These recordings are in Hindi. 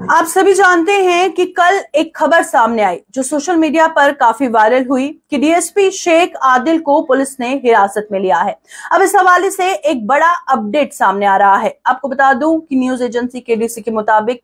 आप सभी जानते हैं कि कल एक खबर सामने आई जो सोशल मीडिया पर काफी वायरल हुई कि डीएसपी शेख आदिल को पुलिस ने हिरासत में लिया है। अब इस हवाले से एक बड़ा अपडेट सामने आ रहा है। आपको बता दूं कि न्यूज एजेंसी केडीसी के मुताबिक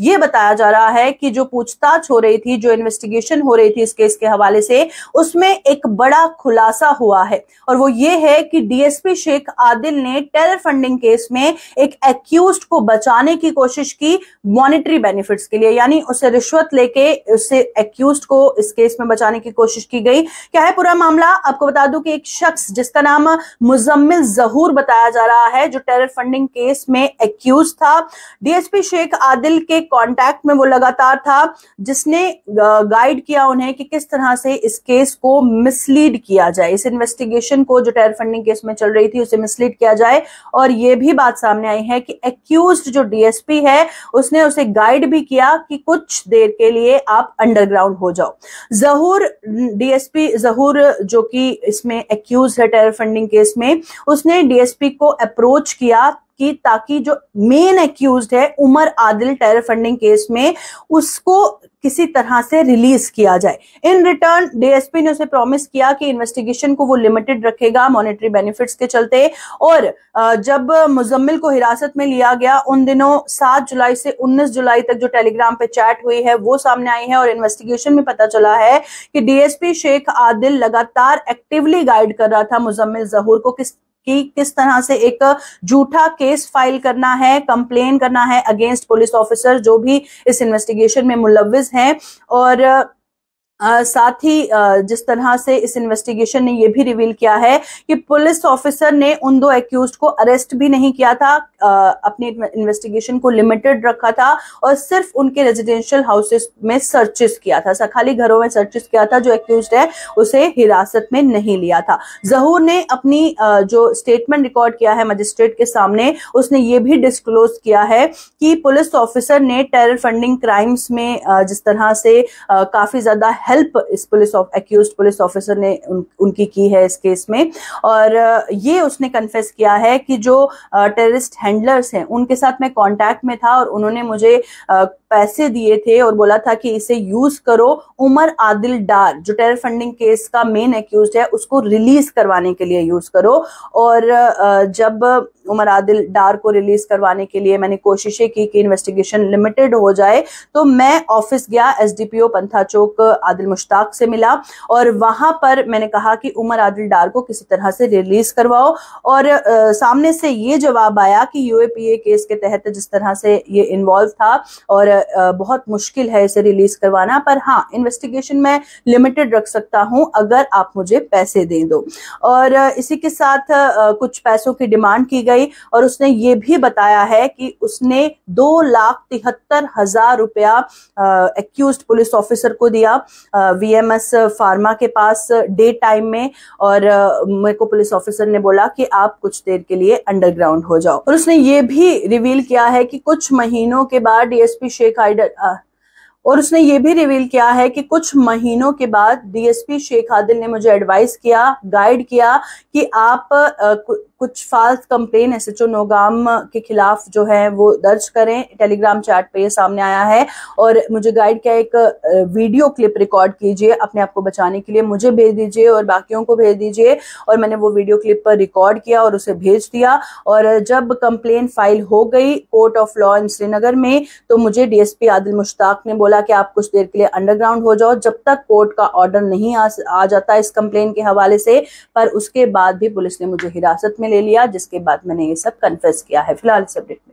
ये बताया जा रहा है कि जो पूछताछ हो रही थी, जो इन्वेस्टिगेशन हो रही थी इस केस के हवाले से, उसमें एक बड़ा खुलासा हुआ है और वो ये है कि डीएसपी शेख आदिल ने टेरर फंडिंग केस में एक एक्यूज्ड को बचाने की कोशिश की मॉनिटरी बेनिफिट्स के लिए, यानी उसे रिश्वत लेके उसे एक्यूज्ड को इस केस में बचाने की कोशिश की गई। क्या है पूरा मामला, आपको बता दूं कि एक शख्स जिसका नाम मुजम्मिल जहूर बताया जा रहा है, जो टेरर फंडिंग केस में एक्यूज था, डीएसपी शेख आदिल के कांटेक्ट में वो लगातार था, जिसने गाइड किया उन्हें कि किस तरह से इस केस को मिसलीड किया जाए, इस इन्वेस्टिगेशन को जो टेरर फंडिंग केस में चल रही थी उसे मिसलीड किया जाए। और ये भी बात सामने आई है कि एक्यूज्ड जो डीएसपी है उसने उसे गाइड भी किया कि कुछ देर के लिए आप अंडरग्राउंड हो जाओ। जहूर, डीएसपी जहूर जो कि इसमें एक्यूज है टेरर फंडिंग केस में, उसने डीएसपी को अप्रोच किया कि ताकि जो मेन एक्यूज्ड है Umar Adil terror funding case में, उसको किसी तरह से रिलीज किया जाए। इन रिटर्न डीएसपी ने उसे प्रॉमिस किया कि इन्वेस्टिगेशन को वो लिमिटेड रखेगा मॉनेटरी बेनिफिट्स के चलते। और जब मुजम्मिल को हिरासत में लिया गया, उन दिनों 7 जुलाई से 19 जुलाई तक जो टेलीग्राम पे चैट हुई है वो सामने आई है और इन्वेस्टिगेशन में पता चला है कि डीएसपी शेख आदिल लगातार एक्टिवली गाइड कर रहा था मुजम्मिल जहूर को किस तरह से एक झूठा केस फाइल करना है, कंप्लेन करना है अगेंस्ट पुलिस ऑफिसर जो भी इस इन्वेस्टिगेशन में मुलव्विस हैं। और साथ ही जिस तरह से इस इन्वेस्टिगेशन ने यह भी रिवील किया है कि पुलिस ऑफिसर ने उन दो एक्यूज्ड को अरेस्ट भी नहीं किया था, अपनी इन्वेस्टिगेशन को लिमिटेड रखा था और सिर्फ उनके रेजिडेंशियल हाउसेस में सर्चेस किया था, खाली घरों में सर्चेस किया था। जो एक्यूज्ड है उसे हिरासत में नहीं लिया था। जहूर ने अपनी जो स्टेटमेंट रिकॉर्ड किया है मजिस्ट्रेट के सामने, उसने ये भी डिस्क्लोज किया है कि पुलिस ऑफिसर ने टेरर फंडिंग क्राइम्स में जिस तरह से काफी ज्यादा हेल्प इस एक्यूज्ड पुलिस ऑफिसर ने उनकी की है इस केस में। और ये उसने कन्फेस किया है कि जो टेररिस्ट हैंडलर्स हैं उनके साथ मैं कांटेक्ट में था और उन्होंने मुझे पैसे दिए थे और बोला था कि इसे यूज करो उमर आदिल डार, जो टेरर फंडिंग केस का मेन एक्यूज्ड है, उसको रिलीज करवाने के लिए यूज करो। और जब उमर आदिल डार को रिलीज करवाने के लिए मैंने कोशिशें की कि इन्वेस्टिगेशन लिमिटेड हो जाए, तो मैं ऑफिस गया, एसडीपीओ पंथा चौक आदिल मुश्ताक से मिला और वहां पर मैंने कहा कि उमर आदिल डार को किसी तरह से रिलीज करवाओ। और सामने से ये जवाब आया कि यूएपीए केस के तहत जिस तरह से ये इन्वॉल्व था और बहुत मुश्किल है इसे रिलीज करवाना, पर हाँ इन्वेस्टिगेशन में लिमिटेड रख सकता हूं अगर आप मुझे पैसे दे दो। और इसी के साथ कुछ पैसों की डिमांड की गई और उसने ये भी बताया है कि उसने 2,73,000 रुपया एक्यूज्ड पुलिस ऑफिसर को दिया वीएमएस फार्मा के पास डे टाइम में। और मेरे को पुलिस ऑफिसर ने बोला कि आप कुछ देर के लिए अंडरग्राउंड हो जाओ। और उसने ये भी रिवील किया है कि कुछ महीनों के बाद डीएसपी शेख आदिल और उसने ये भी रिवील किया है कि कुछ महीनों के बाद डीएसपी शेख आदिल ने मुझे एडवाइस किया, गाइड किया कि आप कुछ फाल्स कंप्लेन एसएचओ नौगाम के खिलाफ जो है वो दर्ज करें। टेलीग्राम चैट पे ये सामने आया है और मुझे गाइड किया एक वीडियो क्लिप रिकॉर्ड कीजिए, अपने आप को बचाने के लिए मुझे भेज दीजिए और बाकियों को भेज दीजिए। और मैंने वो वीडियो क्लिप पर रिकॉर्ड किया और उसे भेज दिया। और जब कंप्लेन फाइल हो गई court of law in Srinagar में, तो मुझे डीएसपी आदिल मुश्ताक ने बोला कि आप कुछ देर के लिए अंडरग्राउंड हो जाओ जब तक कोर्ट का ऑर्डर नहीं आ जाता इस कंप्लेन के हवाले से। पर उसके बाद भी पुलिस ने मुझे हिरासत में ले लिया, जिसके बाद मैंने ये सब कन्फेस किया है। फिलहाल इस अपडेट में